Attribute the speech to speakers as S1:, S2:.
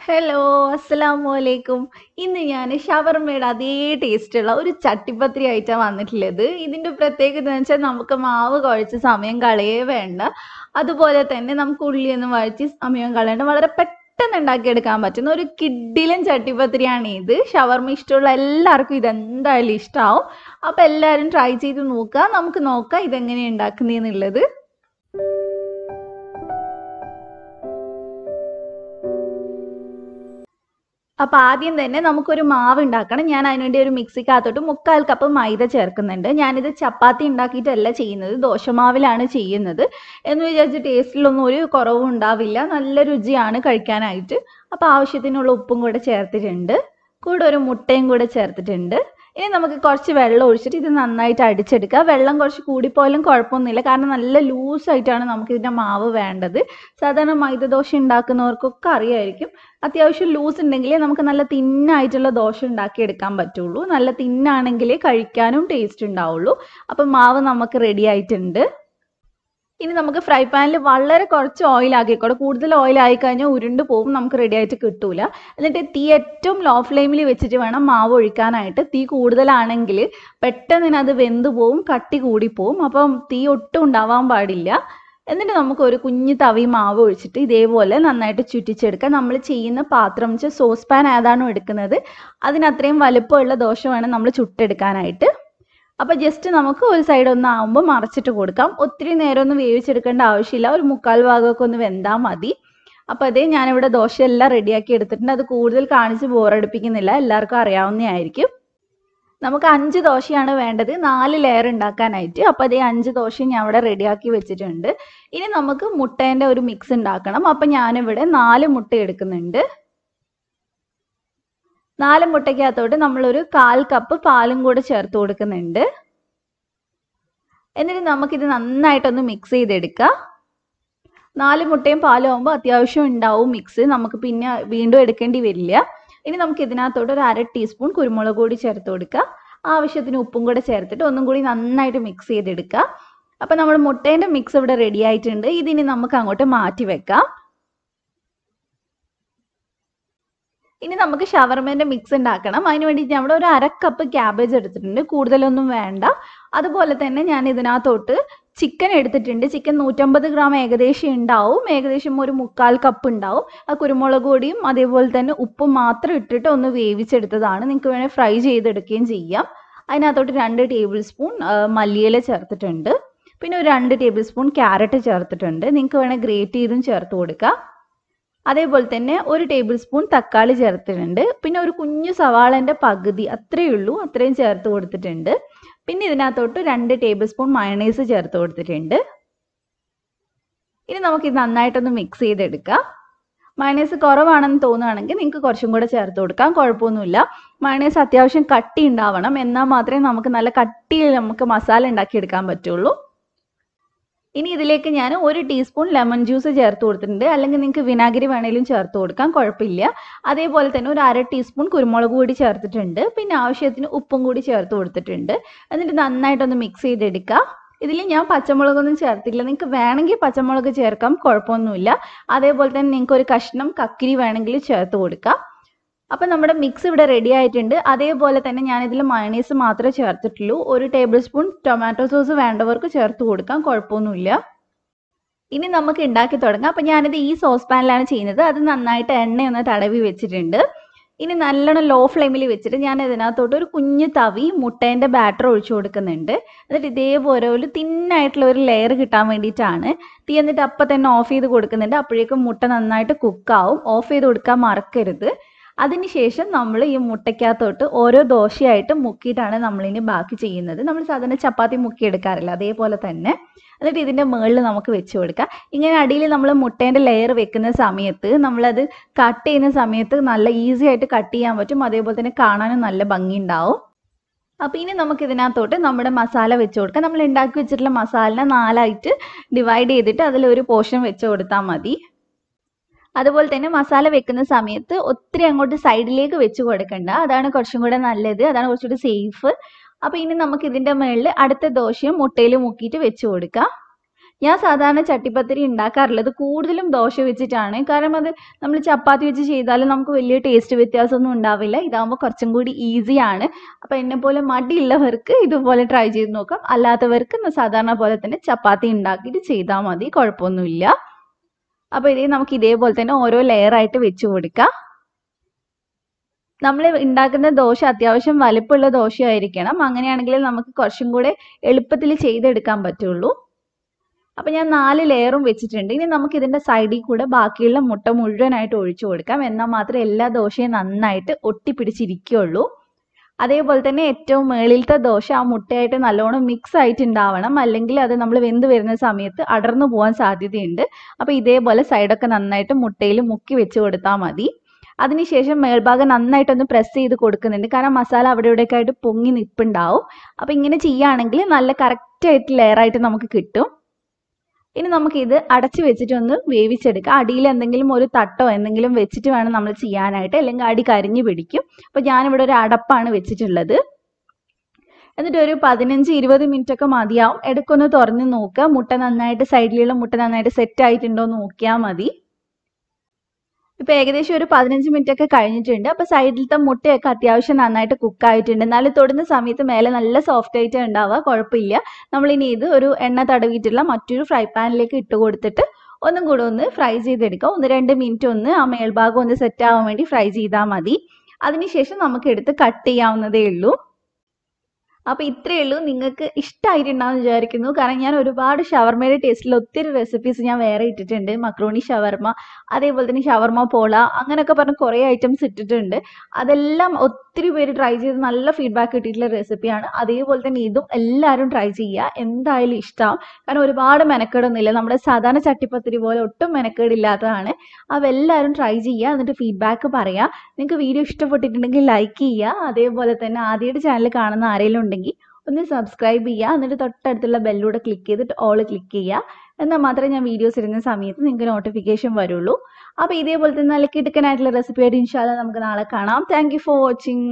S1: Hello, അസ്സലാമലൈക്കും. ഇന്ന് ഞാൻ ഷവർമയുടെ അതേ ടേസ്റ്റുള്ള ഒരു ചട്ടിപ്പത്തിരി ആയിട്ടാണ് വന്നിട്ടുള്ളത്. ഇതിൻ്റെ പ്രത്യേകത എന്ന് വെച്ചാൽ നമുക്ക് മാവ് കുഴച്ച് സമയം കളയേ വേണ്ട. അതുപോലെ തന്നെ നമുക്ക് ഉള്ളിയൊന്നും വഴച്ച് സമയം കളയേണ്ട. വളരെ പെട്ടെന്ന് ഉണ്ടാക്കിയെടുക്കാൻ പറ്റുന്ന ഒരു കിഡിലൻ ചട്ടിപ്പത്തിരിയാണ് ഇത്. ഷവർമ ഇഷ്ടമുള്ള എല്ലാവർക്കും ഇതെന്തായാലും ഇഷ്ടമാവും. അപ്പോൾ എല്ലാവരും ട്രൈ ചെയ്ത് നോക്കുക. നമുക്ക് നോക്കാം ഇതെങ്ങനെയാണ് ഉണ്ടാക്കുന്നതെന്നുള്ളത്. അപ്പോൾ ആദ്യം തന്നെ നമുക്കൊരു മാവ് ഉണ്ടാക്കണം. ഞാൻ അതിനുവേണ്ടി ഒരു മിക്സിക്കകത്തോട്ട് 1/4 കപ്പ് മൈദ ചേർക്കുന്നുണ്ട്. ഞാനിത് ചപ്പാത്തി ഉണ്ടാക്കിയിട്ടല്ല ചെയ്യുന്നത്, ദോശമാവിലാണ് ചെയ്യുന്നത്. എന്ന് വിചാരിച്ച് ടേസ്റ്റിലൊന്നും ഒരു കുറവും ഉണ്ടാവില്ല, നല്ല രുചിയാണ് കഴിക്കാനായിട്ട്. അപ്പോൾ ആവശ്യത്തിനുള്ള ഉപ്പും കൂടെ ചേർത്തിട്ടുണ്ട്, കൂടെ ഒരു മുട്ടയും കൂടെ ചേർത്തിട്ടുണ്ട്. ഇനി നമുക്ക് കുറച്ച് വെള്ളം ഒഴിച്ചിട്ട് ഇത് നന്നായിട്ട് അടിച്ചെടുക്കുക. വെള്ളം കുറച്ച് കൂടിപ്പോയാലും കുഴപ്പമൊന്നുമില്ല, കാരണം നല്ല ലൂസായിട്ടാണ് നമുക്കിതിൻ്റെ മാവ് വേണ്ടത്. സാധാരണ മൈദ ദോശ ഉണ്ടാക്കുന്നവർക്കൊക്കെ അറിയായിരിക്കും, അത്യാവശ്യം ലൂസ് ഉണ്ടെങ്കിലേ നമുക്ക് നല്ല തിന്നായിട്ടുള്ള ദോശ ഉണ്ടാക്കിയെടുക്കാൻ പറ്റുള്ളൂ. നല്ല തിന്നാണെങ്കിലേ കഴിക്കാനും ടേസ്റ്റ് ഉണ്ടാവുള്ളൂ. അപ്പം മാവ് നമുക്ക് റെഡി ആയിട്ടുണ്ട്. ഇനി നമുക്ക് ഫ്രൈ പാനിൽ വളരെ കുറച്ച് ഓയിൽ ആക്കിക്കോട്ടെ. കൂടുതൽ ഓയിൽ ആയിക്കഴിഞ്ഞാൽ ഉരുണ്ട് പോകും, നമുക്ക് റെഡി ആയിട്ട് കിട്ടൂല. എന്നിട്ട് തീ ഏറ്റവും ലോ ഫ്ലെയിമിൽ വെച്ചിട്ട് വേണം മാവ് ഒഴിക്കാനായിട്ട്. തീ കൂടുതലാണെങ്കിൽ പെട്ടെന്ന് അത് വെന്ത് പോവും, കട്ടി കൂടിപ്പോവും. അപ്പം തീ ഒട്ടും ഉണ്ടാവാൻ പാടില്ല. എന്നിട്ട് നമുക്ക് ഒരു കുഞ്ഞു തവി മാവ് ഒഴിച്ചിട്ട് ഇതേപോലെ നന്നായിട്ട് ചുറ്റിച്ചെടുക്കാം. നമ്മൾ ചെയ്യുന്ന പാത്രം വെച്ചാൽ സോസ് പാൻ ഏതാണോ എടുക്കുന്നത് അതിനത്രയും വലുപ്പമുള്ള ദോശ വേണം നമ്മൾ ചുട്ടെടുക്കാനായിട്ട്. അപ്പോൾ ജസ്റ്റ് നമുക്ക് ഒരു സൈഡ് ഒന്ന് ആകുമ്പോൾ മറച്ചിട്ട് കൊടുക്കാം. ഒത്തിരി നേരം ഒന്നും വേവിച്ചെടുക്കേണ്ട ആവശ്യമില്ല, ഒരു 1/4 ഭാഗമൊക്കെ ഒന്ന് വെന്താൽ മതി. അപ്പോൾ അതേ ഞാനിവിടെ ദോശ എല്ലാം റെഡിയാക്കി എടുത്തിട്ടുണ്ട്. അത് കൂടുതൽ കാണിച്ച് ബോറടിപ്പിക്കുന്നില്ല, എല്ലാവർക്കും അറിയാവുന്നതായിരിക്കും. നമുക്ക് 5 ദോശയാണ് വേണ്ടത്, 4 ലെയർ ഉണ്ടാക്കാനായിട്ട്. അപ്പോൾ അതേ 5 ദോശ ഞാൻ അവിടെ റെഡിയാക്കി വെച്ചിട്ടുണ്ട്. ഇനി നമുക്ക് മുട്ടേൻ്റെ ഒരു മിക്സ് ഉണ്ടാക്കണം. അപ്പം ഞാനിവിടെ 4 മുട്ട എടുക്കുന്നുണ്ട്. 4 മുട്ടയ്ക്കകത്തോട്ട് നമ്മളൊരു 1/4 കപ്പ് പാലും കൂടെ ചേർത്ത് കൊടുക്കുന്നുണ്ട്. എന്നിട്ട് നമുക്കിത് നന്നായിട്ടൊന്ന് മിക്സ് ചെയ്തെടുക്കാം. 4 മുട്ടയും പാലും ആകുമ്പോൾ അത്യാവശ്യം ഉണ്ടാവും മിക്സ്, നമുക്ക് പിന്നെ വീണ്ടും എടുക്കേണ്ടി വരില്ല. ഇനി നമുക്ക് ഇതിനകത്തോട്ട് ഒരു 1/2 ടീസ്പൂൺ കുരുമുളക് പൊടി ചേർത്ത് കൊടുക്കുക. ആവശ്യത്തിന് ഉപ്പും കൂടെ ചേർത്തിട്ട് ഒന്നും കൂടി നന്നായിട്ട് മിക്സ് ചെയ്തെടുക്കുക. അപ്പം നമ്മൾ മുട്ടേൻ്റെ മിക്സ് ഇവിടെ റെഡി ആയിട്ടുണ്ട്. ഇതിനി നമുക്ക് അങ്ങോട്ട് മാറ്റി വെക്കാം. ഇനി നമുക്ക് ഷവർമേൻ്റെ മിക്സ് ഉണ്ടാക്കണം. അതിന് വേണ്ടിയിട്ട് ഞാൻ ഇവിടെ ഒരു 1/2 കപ്പ് ക്യാബേജ് എടുത്തിട്ടുണ്ട്, കൂടുതലൊന്നും വേണ്ട. അതുപോലെ തന്നെ ഞാൻ ഇതിനകത്തോട്ട് ചിക്കൻ എടുത്തിട്ടുണ്ട്. ചിക്കൻ 150 ഗ്രാം ഏകദേശം ഉണ്ടാവും, ഏകദേശം ഒരു 1/4 കപ്പ് ഉണ്ടാവും. ആ കുരുമുളക് പൊടിയും അതേപോലെ തന്നെ ഉപ്പും മാത്രം ഇട്ടിട്ട് ഒന്ന് വേവിച്ചെടുത്തതാണ്. നിങ്ങൾക്ക് വേണമെങ്കിൽ ഫ്രൈ ചെയ്തെടുക്കുകയും ചെയ്യാം. അതിനകത്തോട്ട് 2 ടേബിൾ സ്പൂൺ മല്ലിയില ചേർത്തിട്ടുണ്ട്. പിന്നെ ഒരു 2 ടേബിൾ സ്പൂൺ ക്യാരറ്റ് ചേർത്തിട്ടുണ്ട്. നിങ്ങൾക്ക് വേണമെങ്കിൽ ഗ്രേറ്റ് ചെയ്തും ചേർത്ത് കൊടുക്കാം. അതേപോലെ തന്നെ ഒരു ടേബിൾ സ്പൂൺ തക്കാളി ചേർത്തിട്ടുണ്ട്. പിന്നെ ഒരു കുഞ്ഞു സവാളൻ്റെ പകുതി, അത്രയേ ഉള്ളൂ, അത്രയും ചേർത്ത് കൊടുത്തിട്ടുണ്ട്. പിന്നെ ഇതിനകത്തോട്ട് 2 ടേബിൾ സ്പൂൺ മയണൈസ് ചേർത്ത് കൊടുത്തിട്ടുണ്ട്. ഇനി നമുക്കിത് നന്നായിട്ടൊന്ന് മിക്സ് ചെയ്തെടുക്കാം. മയണൈസ് കുറവാണെന്ന് തോന്നുകയാണെങ്കിൽ നിങ്ങൾക്ക് കുറച്ചും കൂടെ ചേർത്ത് കൊടുക്കാം, കുഴപ്പമൊന്നുമില്ല. മയണൈസ് അത്യാവശ്യം കട്ടി ഉണ്ടാവണം, എന്നാൽ മാത്രമേ നമുക്ക് നല്ല കട്ടിയിൽ നമുക്ക് മസാല ഉണ്ടാക്കിയെടുക്കാൻ പറ്റുള്ളൂ. ഇനി ഇതിലേക്ക് ഞാൻ 1 ടീസ്പൂൺ ലെമൺ ജ്യൂസ് ചേർത്ത് കൊടുത്തിട്ടുണ്ട്, അല്ലെങ്കിൽ നിങ്ങൾക്ക് വിനാഗിരി വേണേലും ചേർത്ത് കൊടുക്കാം, കുഴപ്പമില്ല. അതേപോലെ തന്നെ ഒരു 1/2 ടീസ്പൂൺ കുരുമുളക് പൊടി ചേർത്തിട്ടുണ്ട്. പിന്നെ ആവശ്യത്തിന് ഉപ്പും കൂടി ചേർത്ത് കൊടുത്തിട്ടുണ്ട്. എന്നിട്ട് നന്നായിട്ടൊന്ന് മിക്സ് ചെയ്തെടുക്കുക. ഇതിൽ ഞാൻ പച്ചമുളകൊന്നും ചേർത്തില്ല, നിങ്ങൾക്ക് വേണമെങ്കിൽ പച്ചമുളക് ചേർക്കാം, കുഴപ്പമൊന്നുമില്ല. അതേപോലെ തന്നെ നിങ്ങൾക്ക് ഒരു കഷ്ണം കക്കിരി വേണമെങ്കിൽ ചേർത്ത് കൊടുക്കാം. അപ്പം നമ്മുടെ മിക്സ് ഇവിടെ റെഡി ആയിട്ടുണ്ട്. അതേപോലെ തന്നെ ഞാനിതിൽ മയണൈസ് മാത്രമേ ചേർത്തിട്ടുള്ളൂ. 1 ടേബിൾ സ്പൂൺ ടൊമാറ്റോ സോസ് വേണ്ടവർക്ക് ചേർത്ത് കൊടുക്കാം, കുഴപ്പമൊന്നുമില്ല. ഇനി നമുക്ക് ഉണ്ടാക്കി തുടങ്ങാം. അപ്പം ഞാനിത് ഈ സോസ് പാനിലാണ് ചെയ്യുന്നത്. അത് നന്നായിട്ട് എണ്ണയൊന്ന് തടവി വെച്ചിട്ടുണ്ട്. ഇനി നല്ലോണം ലോ ഫ്ലെയിമിൽ വെച്ചിട്ട് ഞാൻ ഇതിനകത്തോട്ട് ഒരു കുഞ്ഞു തവി മുട്ടേൻ്റെ ബാറ്റർ ഒഴിച്ചു കൊടുക്കുന്നുണ്ട്. എന്നിട്ട് ഇതേപോലെ ഒരു തിന്നായിട്ടുള്ള ഒരു ലെയർ കിട്ടാൻ വേണ്ടിയിട്ടാണ്. തീ എന്നിട്ട് അപ്പം തന്നെ ഓഫ് ചെയ്ത് കൊടുക്കുന്നുണ്ട്. അപ്പോഴേക്കും മുട്ട നന്നായിട്ട് കുക്കാവും. ഓഫ് ചെയ്ത് കൊടുക്കാൻ മറക്കരുത്. അതിനുശേഷം നമ്മൾ ഈ മുട്ടയ്ക്കകത്തോട്ട് ഓരോ ദോശയായിട്ട് മുക്കിയിട്ടാണ് നമ്മളിനി ബാക്കി ചെയ്യുന്നത്. നമ്മൾ സാധാരണ ചപ്പാത്തി മുക്കിയെടുക്കാറില്ല, അതേപോലെ തന്നെ. എന്നിട്ട് ഇതിൻ്റെ മുകളിൽ നമുക്ക് വെച്ച് കൊടുക്കാം. ഇങ്ങനെ അടിയിൽ നമ്മൾ മുട്ടേൻ്റെ ലെയർ വെക്കുന്ന സമയത്ത് നമ്മളത് കട്ട് ചെയ്യുന്ന സമയത്ത് നല്ല ഈസി ആയിട്ട് കട്ട് ചെയ്യാൻ പറ്റും. അതേപോലെ തന്നെ കാണാനും നല്ല ഭംഗി ഉണ്ടാവും. അപ്പോൾ ഇനി നമുക്ക് ഇതിനകത്തോട്ട് നമ്മുടെ മസാല വെച്ച് കൊടുക്കാം. നമ്മൾ ഉണ്ടാക്കി വെച്ചിട്ടുള്ള മസാലനെ 4ആയിട്ട് ഡിവൈഡ് ചെയ്തിട്ട് അതിലൊരു പോർഷൻ വെച്ച് കൊടുത്താൽ മതി. അതുപോലെ തന്നെ മസാല വെക്കുന്ന സമയത്ത് ഒത്തിരി അങ്ങോട്ട് സൈഡിലേക്ക് വെച്ച് കൊടുക്കണ്ട, അതാണ് കുറച്ചും കൂടെ നല്ലത്, അതാണ് കുറച്ചുകൂടി സേഫ്. അപ്പോൾ ഇനി നമുക്ക് ഇതിൻ്റെ മുകളിൽ അടുത്ത ദോശയും മുട്ടയിൽ മുക്കിയിട്ട് വെച്ച് കൊടുക്കാം. ഞാൻ സാധാരണ ചട്ടിപ്പത്തിരി ഉണ്ടാക്കാറുള്ളത് കൂടുതലും ദോശ വെച്ചിട്ടാണ്. കാരണം അത് നമ്മൾ ചപ്പാത്തി വെച്ച് ചെയ്താലും നമുക്ക് വലിയ ടേസ്റ്റ് വ്യത്യാസമൊന്നും ഉണ്ടാവില്ല. ഇതാകുമ്പോൾ കുറച്ചും കൂടി ഈസിയാണ്. അപ്പോൾ എന്നെപ്പോലെ മടിയുള്ളവർക്ക് ഇതുപോലെ ട്രൈ ചെയ്ത് നോക്കാം. അല്ലാത്തവർക്ക് സാധാരണ പോലെ തന്നെ ചപ്പാത്തി ഉണ്ടാക്കിയിട്ട് ചെയ്താൽ മതി, കുഴപ്പമൊന്നുമില്ല. അപ്പോൾ ഇതേ നമുക്ക് ഇതേപോലെ തന്നെ ഓരോ ലെയർ ആയിട്ട് വെച്ച് കൊടുക്കാം. നമ്മൾ ഉണ്ടാക്കുന്ന ദോശ അത്യാവശ്യം വലിപ്പമുള്ള ദോശയായിരിക്കണം. അങ്ങനെയാണെങ്കിൽ നമുക്ക് കുറച്ചും കൂടെ എളുപ്പത്തിൽ ചെയ്തെടുക്കാൻ പറ്റുള്ളൂ. അപ്പോൾ ഞാൻ 4 ലെയറും വെച്ചിട്ടുണ്ട്. ഇനി നമുക്ക് ഇതിൻ്റെ സൈഡിൽ കൂടെ ബാക്കിയുള്ള മുട്ട മുഴുവനായിട്ട് ഒഴിച്ചു കൊടുക്കാം. എന്നാൽ മാത്രമേ എല്ലാ ദോശയും നന്നായിട്ട് ഒട്ടിപ്പിടിച്ചിരിക്കുകയുള്ളൂ. അതേപോലെ തന്നെ ഏറ്റവും മേളിലത്തെ ദോശ ആ മുട്ടയായിട്ട് നല്ലോണം മിക്സ് ആയിട്ടുണ്ടാവണം. അല്ലെങ്കിൽ അത് നമ്മൾ വെന്ത് വരുന്ന സമയത്ത് അടർന്നു പോകാൻ സാധ്യതയുണ്ട്. അപ്പോൾ ഇതേപോലെ സൈഡൊക്കെ നന്നായിട്ട് മുട്ടയിൽ മുക്കി വെച്ച് കൊടുത്താൽ മതി. അതിനുശേഷം മേൽഭാഗം നന്നായിട്ടൊന്ന് പ്രസ് ചെയ്ത് കൊടുക്കുന്നുണ്ട്. കാരണം മസാല അവിടെ ഇവിടെയൊക്കെ ആയിട്ട് പൊങ്ങി നിൽപ്പുണ്ടാവും. അപ്പോൾ ഇങ്ങനെ ചെയ്യുകയാണെങ്കിൽ നല്ല കറക്റ്റായിട്ട് ലെയറായിട്ട് നമുക്ക് കിട്ടും. ഇനി നമുക്കിത് അടച്ച് വെച്ചിട്ടൊന്ന് വേവിച്ചെടുക്കാം. അടിയിൽ എന്തെങ്കിലും ഒരു തട്ടോ എന്തെങ്കിലും വെച്ചിട്ട് വേണം നമ്മൾ ചെയ്യാനായിട്ട്, അല്ലെങ്കിൽ അടി കരിഞ്ഞു പിടിക്കും. അപ്പോൾ ഞാനിവിടെ ഒരു അടപ്പാണ് വെച്ചിട്ടുള്ളത്. എന്നിട്ട് ഒരു 15-20 മിനിറ്റ് ഒക്കെ മതിയാവും. ഇടയ്ക്കൊന്ന് തുറന്ന് നോക്കുക. മുട്ട നന്നായിട്ട് സൈഡിലുള്ള മുട്ട നന്നായിട്ട് സെറ്റ് ആയിട്ടുണ്ടോ എന്ന് നോക്കിയാൽ മതി. ഇപ്പോൾ ഏകദേശം ഒരു 15 മിനിറ്റ് ഒക്കെ കഴിഞ്ഞിട്ടുണ്ട്. അപ്പോൾ സൈഡിലത്തെ മുട്ടയൊക്കെ അത്യാവശ്യം നന്നായിട്ട് കുക്കായിട്ടുണ്ട്. എന്നാലും തൊടുന്ന സമയത്ത് മേലെ നല്ല സോഫ്റ്റ് ആയിട്ട് ഉണ്ടാവുക, കുഴപ്പമില്ല. നമ്മളിനി ഇത് ഒരു എണ്ണ തടവിയിട്ടുള്ള മറ്റൊരു ഫ്രൈ പാനിലേക്ക് ഇട്ട് കൊടുത്തിട്ട് ഒന്നും കൂടെ ഒന്ന് ഫ്രൈ ചെയ്തെടുക്കുക. 1-2 മിനിറ്റ് ഒന്ന് ആ മേൽഭാഗം ഒന്ന് സെറ്റ് ആവാൻ വേണ്ടി ഫ്രൈ ചെയ്താൽ മതി. അതിനുശേഷം നമുക്ക് എടുത്ത് കട്ട് ചെയ്യാവുന്നതേ ഉള്ളൂ. അപ്പോൾ ഇത്രയേ ഉള്ളൂ. നിങ്ങൾക്ക് ഇഷ്ടമായിട്ടുണ്ടാവും വിചാരിക്കുന്നു. കാരണം ഞാൻ ഒരുപാട് ഷവർമയുടെ ടേസ്റ്റിൽ ഒത്തിരി റെസിപ്പീസ് ഞാൻ വേറെ ഇട്ടിട്ടുണ്ട്. മക്രോണി ഷവർമ, അതേപോലെ തന്നെ ഷവർമ പോള, അങ്ങനെയൊക്കെ പറഞ്ഞ് കുറേ ഐറ്റംസ് ഇട്ടിട്ടുണ്ട്. അതെല്ലാം ഒത്തിരി പേര് ട്രൈ ചെയ്ത് നല്ല ഫീഡ്ബാക്ക് കിട്ടിയിട്ടുള്ള റെസിപ്പിയാണ്. അതേപോലെ തന്നെ ഇതും എല്ലാവരും ട്രൈ ചെയ്യുക, എന്തായാലും ഇഷ്ടമാവും. കാരണം ഒരുപാട് മെനക്കേടൊന്നുമില്ല. നമ്മുടെ സാധാരണ ചട്ടിപ്പത്തിരി പോലെ ഒട്ടും മെനക്കേടില്ലാത്തതാണ്. അപ്പോൾ എല്ലാവരും ട്രൈ ചെയ്യുക, എന്നിട്ട് ഫീഡ്ബാക്ക് പറയുക. നിങ്ങൾക്ക് വീഡിയോ ഇഷ്ടപ്പെട്ടിട്ടുണ്ടെങ്കിൽ ലൈക്ക് ചെയ്യുക. അതേപോലെ തന്നെ ആദ്യമായിട്ട് ചാനൽ കാണുന്ന ആരെങ്കിലും ഉണ്ടെങ്കിൽ ഒന്ന് സബ്സ്ക്രൈബ് ചെയ്യുക. എന്നിട്ട് തൊട്ടടുത്തുള്ള ബെല്ലൂടെ ക്ലിക്ക് ചെയ്തിട്ട് ഓൾ ക്ലിക്ക് ചെയ്യുക. എന്നാൽ മാത്രമേ ഞാൻ വീഡിയോസ് ഇടുന്ന സമയത്ത് നിങ്ങൾക്ക് നോട്ടിഫിക്കേഷൻ വരുള്ളൂ. അപ്പോൾ ഇതേപോലെ തന്നെ നല്ല കിടുക്കനായിട്ടുള്ള റെസിപ്പി ആയിട്ട് ഇൻഷാ അല്ലാഹ് നമുക്ക് നാളെ കാണാം. Thank you for watching.